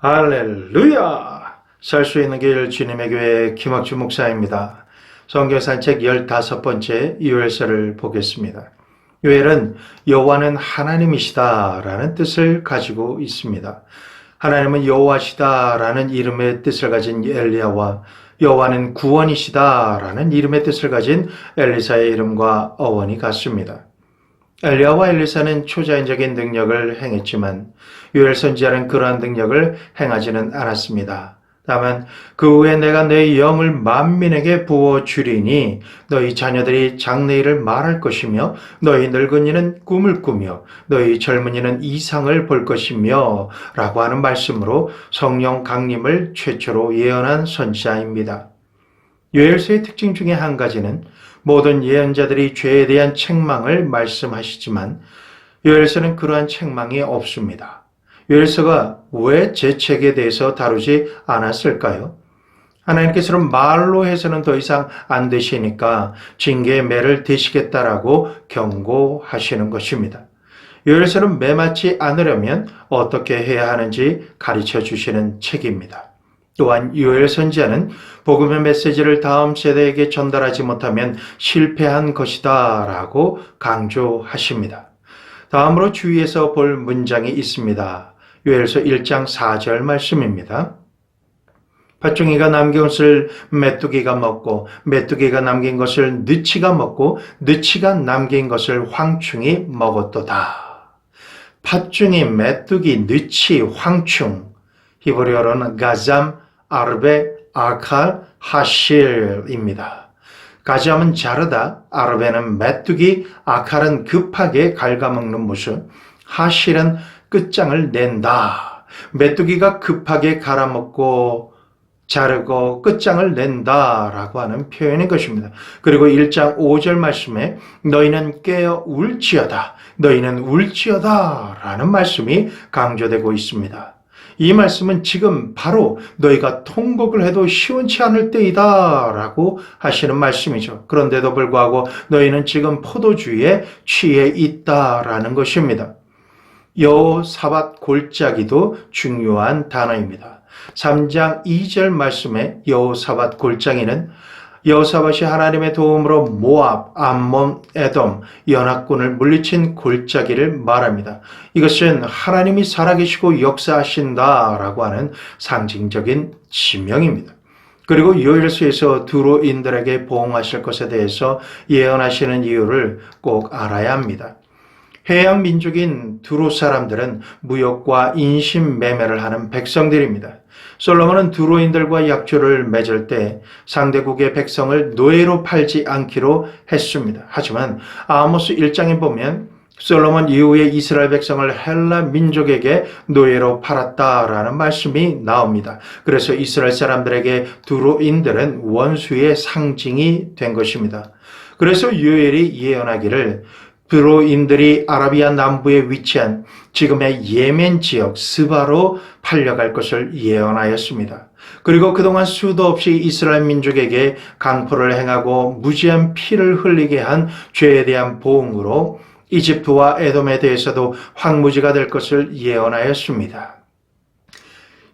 할렐루야! 살 수 있는 길 주님의 교회 김학주 목사입니다. 성경산책 15번째 요엘서를 보겠습니다. 요엘은 여호와는 하나님이시다 라는 뜻을 가지고 있습니다. 하나님은 여호와시다 라는 이름의 뜻을 가진 엘리야와 여호와는 구원이시다 라는 이름의 뜻을 가진 엘리사의 이름과 어원이 같습니다. 엘리야와 엘리사는 초자연적인 능력을 행했지만 요엘 선지자는 그러한 능력을 행하지는 않았습니다. 다만 그 후에 내가 너희 영을 만민에게 부어주리니 너희 자녀들이 장래일을 말할 것이며 너희 늙은이는 꿈을 꾸며 너희 젊은이는 이상을 볼 것이며 라고 하는 말씀으로 성령 강림을 최초로 예언한 선지자입니다. 요엘서의 특징 중에 한 가지는 모든 예언자들이 죄에 대한 책망을 말씀하시지만 요엘서는 그러한 책망이 없습니다. 요엘서가 왜 죄책에 대해서 다루지 않았을까요? 하나님께서는 말로 해서는 더 이상 안 되시니까 징계의 매를 대시겠다라고 경고하시는 것입니다. 요엘서는 매맞지 않으려면 어떻게 해야 하는지 가르쳐 주시는 책입니다. 또한 요엘 선지자는 복음의 메시지를 다음 세대에게 전달하지 못하면 실패한 것이다 라고 강조하십니다. 다음으로 주의해서 볼 문장이 있습니다. 요엘서 1장 4절 말씀입니다. 팥종이가 남긴 것을 메뚜기가 먹고 메뚜기가 남긴 것을 느치가 먹고 느치가 남긴 것을 황충이 먹었도다. 팥종이, 메뚜기, 느치, 황충, 히브리어로는 가잠, 아르베, 아칼, 하실입니다. 가잠은 자르다, 아르베는 메뚜기, 아칼은 급하게 갉아먹는 모습, 하실은 끝장을 낸다. 메뚜기가 급하게 갈아먹고 자르고 끝장을 낸다라고 하는 표현인 것입니다. 그리고 1장 5절 말씀에 너희는 깨어 울지어다. 너희는 울지어다 라는 말씀이 강조되고 있습니다. 이 말씀은 지금 바로 너희가 통곡을 해도 시원치 않을 때이다 라고 하시는 말씀이죠. 그런데도 불구하고 너희는 지금 포도주에 취해 있다라는 것입니다. 여호사밧 골짜기도 중요한 단어입니다. 3장 2절 말씀에 여호사밧 골짜기는 여호사밧이 하나님의 도움으로 모압, 암몬, 에돔, 연합군을 물리친 골짜기를 말합니다. 이것은 하나님이 살아계시고 역사하신다라고 하는 상징적인 지명입니다. 그리고 요엘서에서 두로인들에게 보응하실 것에 대해서 예언하시는 이유를 꼭 알아야 합니다. 해양 민족인 두로 사람들은 무역과 인신 매매를 하는 백성들입니다. 솔로몬은 두로인들과 약조를 맺을 때 상대국의 백성을 노예로 팔지 않기로 했습니다. 하지만 아모스 1장에 보면 솔로몬 이후에 이스라엘 백성을 헬라 민족에게 노예로 팔았다라는 말씀이 나옵니다. 그래서 이스라엘 사람들에게 두로인들은 원수의 상징이 된 것입니다. 그래서 요엘이 예언하기를 두로인들이 아라비아 남부에 위치한 지금의 예멘 지역 스바로 팔려갈 것을 예언하였습니다. 그리고 그동안 수도 없이 이스라엘 민족에게 강포를 행하고 무지한 피를 흘리게 한 죄에 대한 보응으로 이집트와 에돔에 대해서도 황무지가 될 것을 예언하였습니다.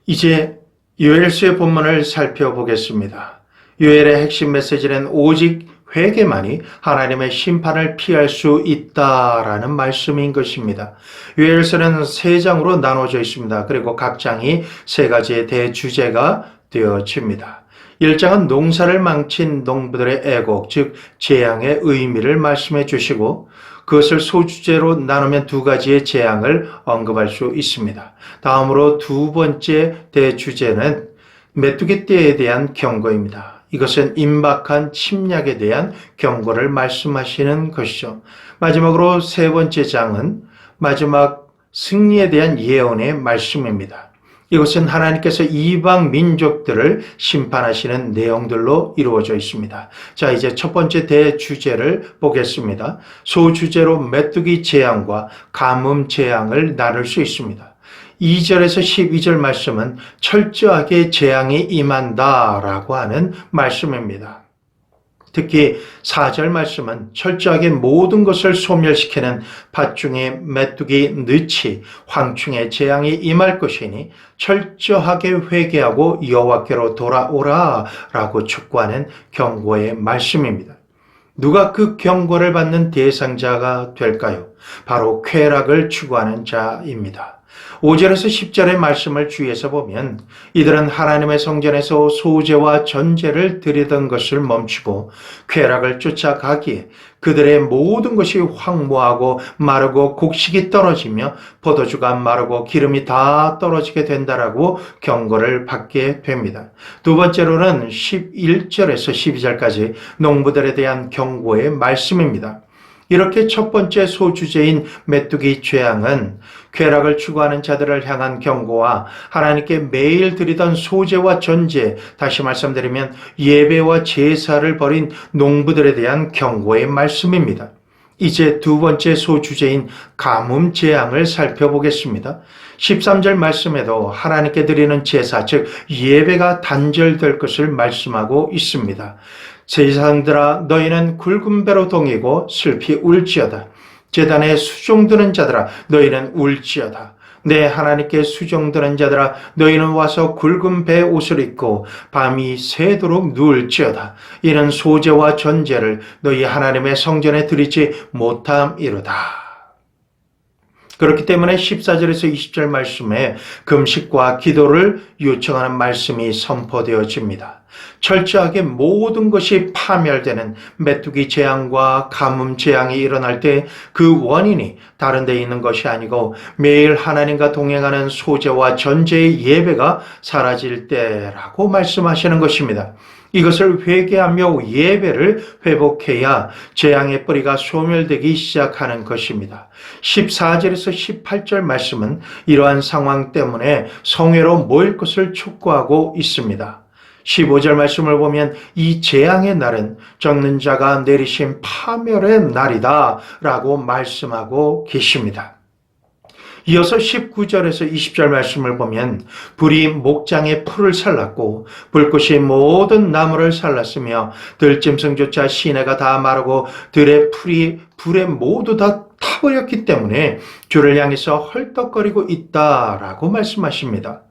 이제 요엘서의 본문을 살펴보겠습니다. 요엘의 핵심 메시지는 오직 회개만이 하나님의 심판을 피할 수 있다라는 말씀인 것입니다. 요엘서는 3장으로 나눠져 있습니다. 그리고 각 장이 3가지의 대주제가 되어집니다. 1장은 농사를 망친 농부들의 애곡, 즉 재앙의 의미를 말씀해 주시고 그것을 소주제로 나누면 2가지의 재앙을 언급할 수 있습니다. 다음으로 2번째 대주제는 메뚜기 떼에 대한 경고입니다. 이것은 임박한 침략에 대한 경고를 말씀하시는 것이죠. 마지막으로 3번째 장은 마지막 승리에 대한 예언의 말씀입니다. 이것은 하나님께서 이방 민족들을 심판하시는 내용들로 이루어져 있습니다. 자, 이제 첫 번째 대주제를 보겠습니다. 소주제로 메뚜기 재앙과 가뭄 재앙을 나눌 수 있습니다. 2절에서 12절 말씀은 철저하게 재앙이 임한다라고 하는 말씀입니다. 특히 4절 말씀은 철저하게 모든 것을 소멸시키는 밭중에 메뚜기 늪이 황충의 재앙이 임할 것이니 철저하게 회개하고 여호와께로 돌아오라 라고 촉구하는 경고의 말씀입니다. 누가 그 경고를 받는 대상자가 될까요? 바로 쾌락을 추구하는 자입니다. 5절에서 10절의 말씀을 주의해서 보면 이들은 하나님의 성전에서 소제와 전제를 드리던 것을 멈추고 쾌락을 쫓아가기에 그들의 모든 것이 황무하고 마르고 곡식이 떨어지며 포도주가 마르고 기름이 다 떨어지게 된다라고 경고를 받게 됩니다. 두 번째로는 11절에서 12절까지 농부들에 대한 경고의 말씀입니다. 이렇게 첫 번째 소주제인 메뚜기 재앙은 쾌락을 추구하는 자들을 향한 경고와 하나님께 매일 드리던 소제와 전제, 다시 말씀드리면 예배와 제사를 벌인 농부들에 대한 경고의 말씀입니다. 이제 두 번째 소주제인 가뭄 재앙을 살펴보겠습니다. 13절 말씀에도 하나님께 드리는 제사, 즉 예배가 단절될 것을 말씀하고 있습니다. 제사장들아 너희는 굵은 배로 동이고 슬피 울지어다. 제단에 수종드는 자들아 너희는 울지어다. 내 하나님께 수종드는 자들아 너희는 와서 굵은 배 옷을 입고 밤이 새도록 누울지어다. 이는 소제와 전제를 너희 하나님의 성전에 드리지 못함이로다. 그렇기 때문에 14절에서 20절 말씀에 금식과 기도를 요청하는 말씀이 선포되어집니다. 철저하게 모든 것이 파멸되는 메뚜기 재앙과 가뭄 재앙이 일어날 때 그 원인이 다른 데 있는 것이 아니고 매일 하나님과 동행하는 소제와 전제의 예배가 사라질 때라고 말씀하시는 것입니다. 이것을 회개하며 예배를 회복해야 재앙의 뿌리가 소멸되기 시작하는 것입니다. 14절에서 18절 말씀은 이러한 상황 때문에 성회로 모일 것을 촉구하고 있습니다. 15절 말씀을 보면 이 재앙의 날은 적는 자가 내리신 파멸의 날이다 라고 말씀하고 계십니다. 이어서 19절에서 20절 말씀을 보면 불이 목장의 풀을 살랐고 불꽃이 모든 나무를 살랐으며 들짐승조차 시내가 다 마르고 들의 풀이 불에 모두 다 타버렸기 때문에 주를 향해서 헐떡거리고 있다라고 말씀하십니다.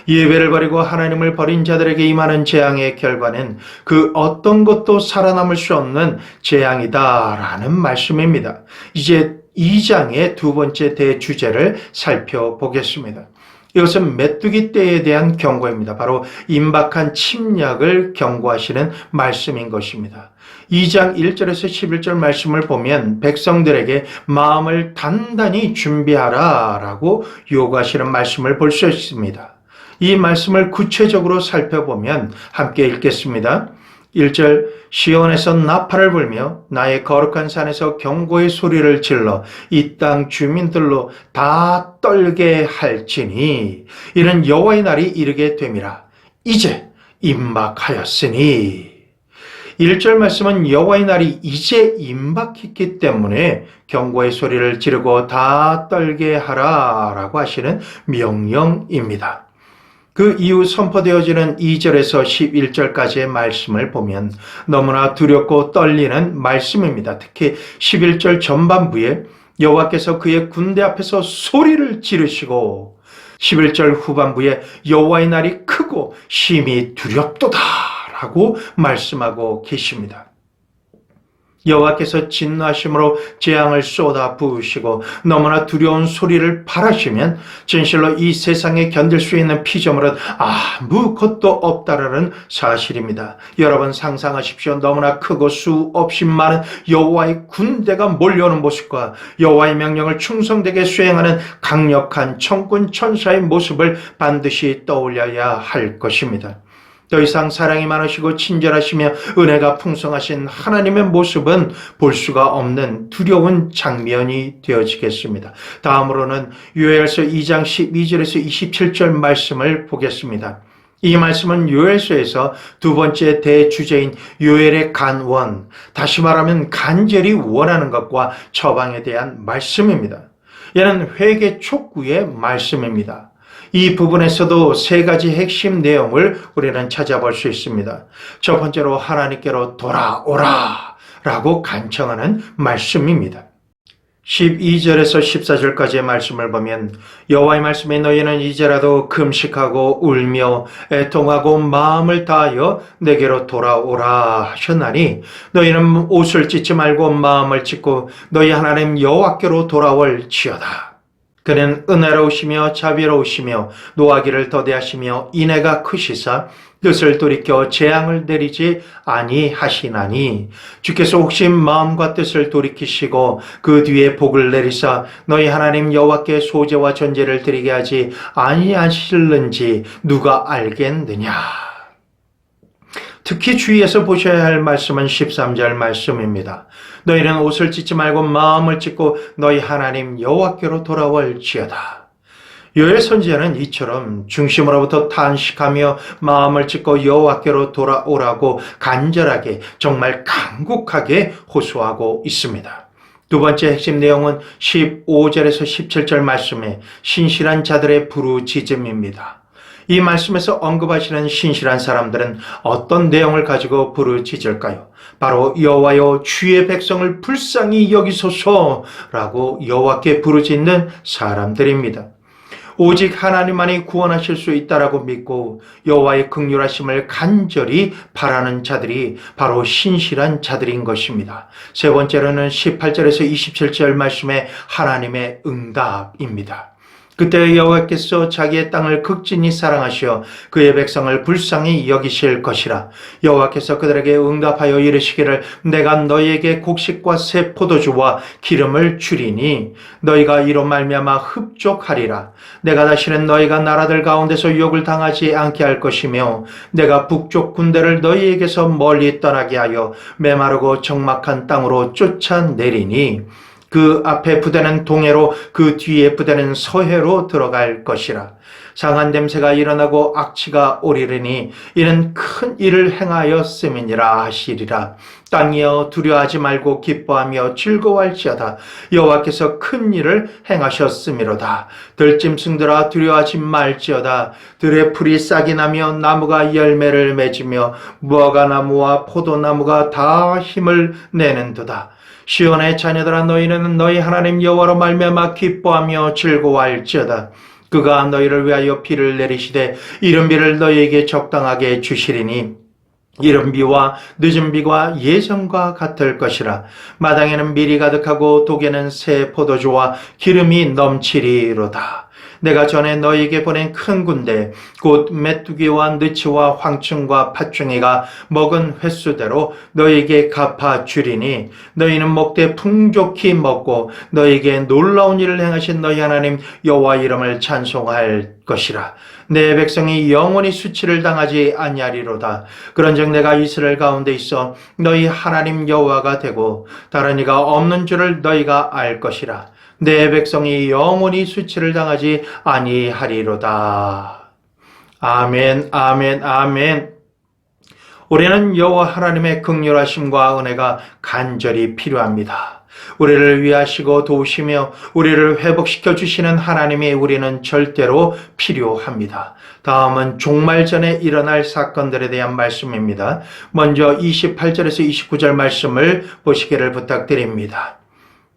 예배를 버리고 하나님을 버린 자들에게 임하는 재앙의 결과는 그 어떤 것도 살아남을 수 없는 재앙이다라는 말씀입니다. 이제 2장의 두 번째 대주제를 살펴보겠습니다. 이것은 메뚜기 떼에 대한 경고입니다. 바로 임박한 침략을 경고하시는 말씀인 것입니다. 2장 1절에서 11절 말씀을 보면 백성들에게 마음을 단단히 준비하라 라고 요구하시는 말씀을 볼 수 있습니다. 이 말씀을 구체적으로 살펴보면 함께 읽겠습니다. 1절 시온에서 나팔을 불며 나의 거룩한 산에서 경고의 소리를 질러 이 땅 주민들로 다 떨게 할지니 이는 여호와의 날이 이르게 됨이라. 이제 임박하였으니 1절 말씀은 여호와의 날이 이제 임박했기 때문에 경고의 소리를 지르고 다 떨게 하라라고 하시는 명령입니다. 그 이후 선포되어지는 2절에서 11절까지의 말씀을 보면 너무나 두렵고 떨리는 말씀입니다. 특히 11절 전반부에 여호와께서 그의 군대 앞에서 소리를 지르시고 11절 후반부에 여호와의 날이 크고 심히 두렵도다 라고 말씀하고 계십니다. 여호와께서 진노하심으로 재앙을 쏟아 부으시고 너무나 두려운 소리를 발하시면 진실로 이 세상에 견딜 수 있는 피조물은 아무것도 없다라는 사실입니다. 여러분 상상하십시오. 너무나 크고 수없이 많은 여호와의 군대가 몰려오는 모습과 여호와의 명령을 충성되게 수행하는 강력한 천군 천사의 모습을 반드시 떠올려야 할 것입니다. 더 이상 사랑이 많으시고 친절하시며 은혜가 풍성하신 하나님의 모습은 볼 수가 없는 두려운 장면이 되어지겠습니다. 다음으로는 요엘서 2장 12절에서 27절 말씀을 보겠습니다. 이 말씀은 요엘서에서 두 번째 대주제인 요엘의 간원, 다시 말하면 간절히 원하는 것과 처방에 대한 말씀입니다. 얘는 회개 촉구의 말씀입니다. 이 부분에서도 세 가지 핵심 내용을 우리는 찾아볼 수 있습니다. 첫 번째로 하나님께로 돌아오라 라고 간청하는 말씀입니다. 12절에서 14절까지의 말씀을 보면 여호와의 말씀에 너희는 이제라도 금식하고 울며 애통하고 마음을 다하여 내게로 돌아오라 하셨나니 너희는 옷을 찢지 말고 마음을 찢고 너희 하나님 여호와께로 돌아올지어다. 그는 은혜로우시며 자비로우시며 노하기를 더디하시며 인애가 크시사 뜻을 돌이켜 재앙을 내리지 아니하시나니 주께서 혹시 마음과 뜻을 돌이키시고 그 뒤에 복을 내리사 너희 하나님 여호와께 소제와 전제를 드리게 하지 아니하실는지 누가 알겠느냐. 특히 주의해서 보셔야 할 말씀은 13절 말씀입니다. 너희는 옷을 찢지 말고 마음을 찢고 너희 하나님 여호와께로 돌아올지어다. 요엘 선지자는 이처럼 중심으로부터 탄식하며 마음을 찢고 여호와께로 돌아오라고 간절하게 정말 간곡하게 호소하고 있습니다. 두 번째 핵심 내용은 15절에서 17절 말씀에 신실한 자들의 부르짖음입니다. 이 말씀에서 언급하시는 신실한 사람들은 어떤 내용을 가지고 부르짖을까요? 바로 여호와여 주의 백성을 불쌍히 여기소서라고 여호와께 부르짖는 사람들입니다. 오직 하나님만이 구원하실 수 있다라고 믿고 여호와의 긍휼하심을 간절히 바라는 자들이 바로 신실한 자들인 것입니다. 세 번째로는 18절에서 27절 말씀에 하나님의 응답입니다. 그때 여호와께서 자기의 땅을 극진히 사랑하시어 그의 백성을 불쌍히 여기실 것이라. 여호와께서 그들에게 응답하여 이르시기를 내가 너희에게 곡식과 새 포도주와 기름을 주리니 너희가 이로 말미암아 흡족하리라. 내가 다시는 너희가 나라들 가운데서 욕을 당하지 않게 할 것이며 내가 북쪽 군대를 너희에게서 멀리 떠나게 하여 메마르고 적막한 땅으로 쫓아내리니 그 앞에 부대는 동해로 그 뒤에 부대는 서해로 들어갈 것이라. 상한 냄새가 일어나고 악취가 오리르니 이는 큰 일을 행하였음이니라 하시리라. 땅이여 두려워하지 말고 기뻐하며 즐거워할지어다. 여호와께서 큰 일을 행하셨음이로다. 들짐승들아 두려워하지 말지어다. 들의 풀이 싹이 나며 나무가 열매를 맺으며 무화과나무와 포도나무가 다 힘을 내는도다. 시온의 자녀들아 너희는 너희 하나님 여호와로 말미암아 기뻐하며 즐거워할지어다. 그가 너희를 위하여 비를 내리시되 이른 비를 너희에게 적당하게 주시리니 이른 비와 늦은 비가 예전과 같을 것이라. 마당에는 밀이 가득하고 독에는 새 포도주와 기름이 넘치리로다. 내가 전에 너희에게 보낸 큰 군대 곧 메뚜기와 느치와 황충과 팥중이가 먹은 횟수대로 너희에게 갚아주리니 너희는 먹되 풍족히 먹고 너희에게 놀라운 일을 행하신 너희 하나님 여호와 이름을 찬송할 것이라. 내 백성이 영원히 수치를 당하지 아니하리로다. 그런즉 내가 이스라엘 가운데 있어 너희 하나님 여호와가 되고 다른 이가 없는 줄을 너희가 알 것이라. 내 백성이 영원히 수치를 당하지 아니하리로다. 아멘, 아멘, 아멘. 우리는 여호와 하나님의 긍휼하심과 은혜가 간절히 필요합니다. 우리를 위하시고 도우시며 우리를 회복시켜 주시는 하나님이 우리는 절대로 필요합니다. 다음은 종말 전에 일어날 사건들에 대한 말씀입니다. 먼저 28절에서 29절 말씀을 보시기를 부탁드립니다.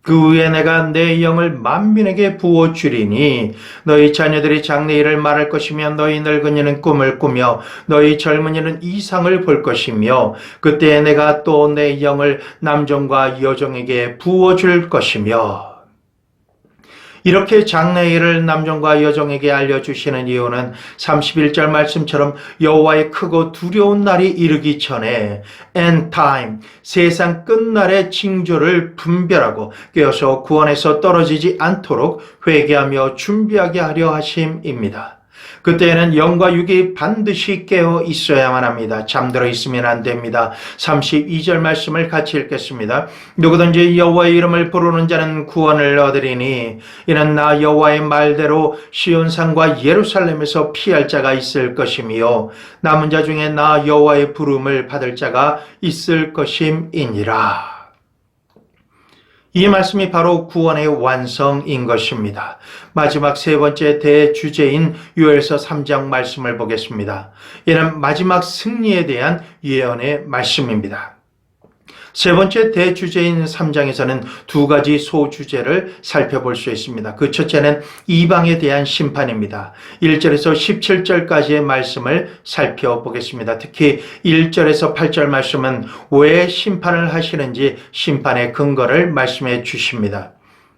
그 후에 내가 내 영을 만민에게 부어주리니 너희 자녀들이 장래일을 말할 것이며 너희 늙은이는 꿈을 꾸며 너희 젊은이는 이상을 볼 것이며 그때 내가 또 내 영을 남종과 여종에게 부어줄 것이며. 이렇게 장래일을 남종과 여종에게 알려주시는 이유는 31절 말씀처럼 여호와의 크고 두려운 날이 이르기 전에 end time, 세상 끝날의 징조를 분별하고 깨어서 구원에서 떨어지지 않도록 회개하며 준비하게 하려 하심입니다. 그때에는 영과 육이 반드시 깨어 있어야만 합니다. 잠들어 있으면 안 됩니다. 32절 말씀을 같이 읽겠습니다. 누구든지 여호와의 이름을 부르는 자는 구원을 얻으리니 이는 나 여호와의 말대로 시온산과 예루살렘에서 피할 자가 있을 것이며 남은 자 중에 나 여호와의 부름을 받을 자가 있을 것임이니라. 이 말씀이 바로 구원의 완성인 것입니다. 마지막 세 번째 대주제인 요엘서 3장 말씀을 보겠습니다. 이는 마지막 승리에 대한 예언의 말씀입니다. 세 번째 대주제인 3장에서는 두 가지 소주제를 살펴볼 수 있습니다. 그 첫째는 이방에 대한 심판입니다. 1절에서 17절까지의 말씀을 살펴보겠습니다. 특히 1절에서 8절 말씀은 왜 심판을 하시는지 심판의 근거를 말씀해 주십니다.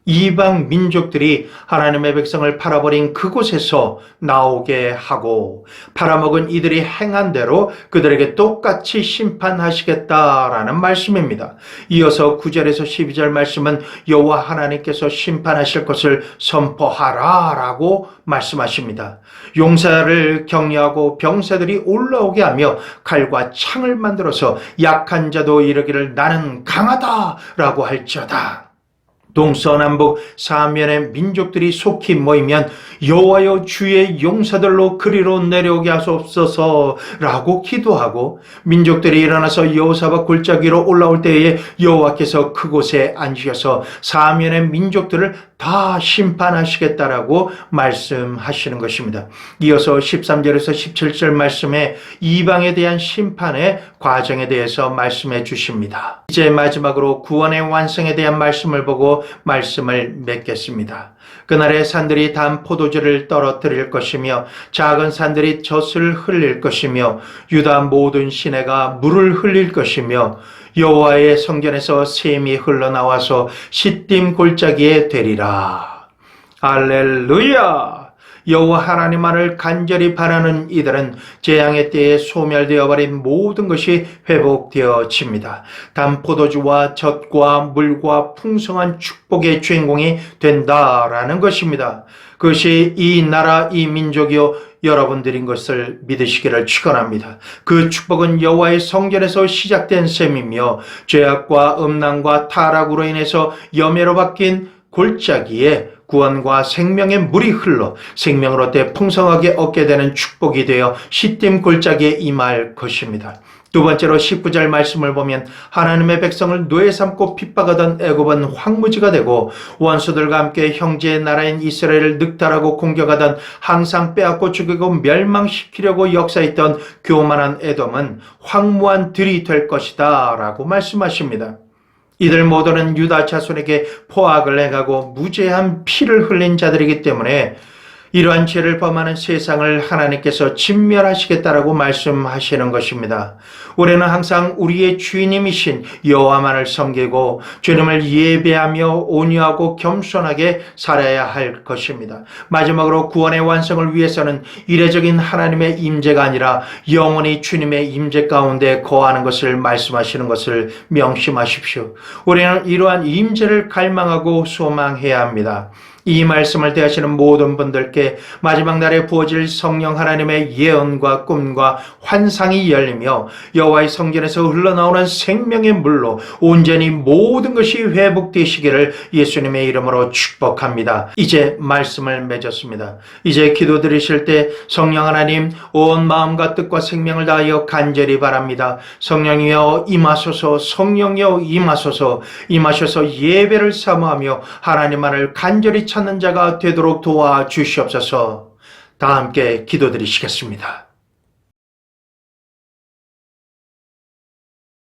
이방 민족들이 하나님의 백성을 팔아버린 그곳에서 나오게 하고 팔아먹은 이들이 행한 대로 그들에게 똑같이 심판하시겠다라는 말씀입니다. 이어서 9절에서 12절 말씀은 여호와 하나님께서 심판하실 것을 선포하라 라고 말씀하십니다. 용사를 격려하고 병사들이 올라오게 하며 칼과 창을 만들어서 약한 자도 이르기를 나는 강하다 라고 할지어다. 동서남북 사면의 민족들이 속히 모이면 여호와여 주의 용사들로 그리로 내려오게 하소서 라고 기도하고 민족들이 일어나서 여호사밧 골짜기 위로 올라올 때에 여호와께서 그곳에 앉으셔서 사면의 민족들을 다 심판하시겠다라고 말씀하시는 것입니다. 이어서 13절에서 17절 말씀에 이방에 대한 심판의 과정에 대해서 말씀해 주십니다. 이제 마지막으로 구원의 완성에 대한 말씀을 보고 말씀을 맺겠습니다. 그날의 산들이 단 포도주를 떨어뜨릴 것이며 작은 산들이 젖을 흘릴 것이며 유다 모든 시내가 물을 흘릴 것이며 여호와의 성전에서 샘이 흘러나와서 시딤 골짜기에 되리라. 할렐루야! 여호와 하나님만을 간절히 바라는 이들은 재앙의 때에 소멸되어 버린 모든 것이 회복되어집니다. 단 포도주와 젖과 물과 풍성한 축복의 주인공이 된다라는 것입니다. 그것이 이 나라 이 민족이요 여러분들인 것을 믿으시기를 축원합니다. 그 축복은 여호와의 성전에서 시작된 셈이며 죄악과 음란과 타락으로 인해서 염해로 바뀐 골짜기에 구원과 생명의 물이 흘러 생명을 얻되 풍성하게 얻게 되는 축복이 되어 시딤 골짜기에 임할 것입니다. 두 번째로 19절 말씀을 보면 하나님의 백성을 노예 삼고 핍박하던 애굽은 황무지가 되고 원수들과 함께 형제의 나라인 이스라엘을 늑탈하고 공격하던 항상 빼앗고 죽이고 멸망시키려고 역사했던 교만한 에돔은 황무한 들이 될 것이다 라고 말씀하십니다. 이들 모두는 유다 자손에게 포악을 행하고 무죄한 피를 흘린 자들이기 때문에 이러한 죄를 범하는 세상을 하나님께서 진멸하시겠다라고 말씀하시는 것입니다. 우리는 항상 우리의 주인님이신 여호와만을 섬기고 주님을 예배하며 온유하고 겸손하게 살아야 할 것입니다. 마지막으로 구원의 완성을 위해서는 이례적인 하나님의 임재가 아니라 영원히 주님의 임재 가운데 거하는 것을 말씀하시는 것을 명심하십시오. 우리는 이러한 임재를 갈망하고 소망해야 합니다. 이 말씀을 대하시는 모든 분들께 마지막 날에 부어질 성령 하나님의 예언과 꿈과 환상이 열리며 여호와의 성전에서 흘러나오는 생명의 물로 온전히 모든 것이 회복되시기를 예수님의 이름으로 축복합니다. 이제 말씀을 맺었습니다. 이제 기도 드리실 때 성령 하나님 온 마음과 뜻과 생명을 다하여 간절히 바랍니다. 성령이여 임하소서, 성령이여 임하소서, 임하셔서 예배를 사모하며 하나님만을 간절히 찾는 자가 되도록 도와주시옵소서. 다 함께 기도드리시겠습니다.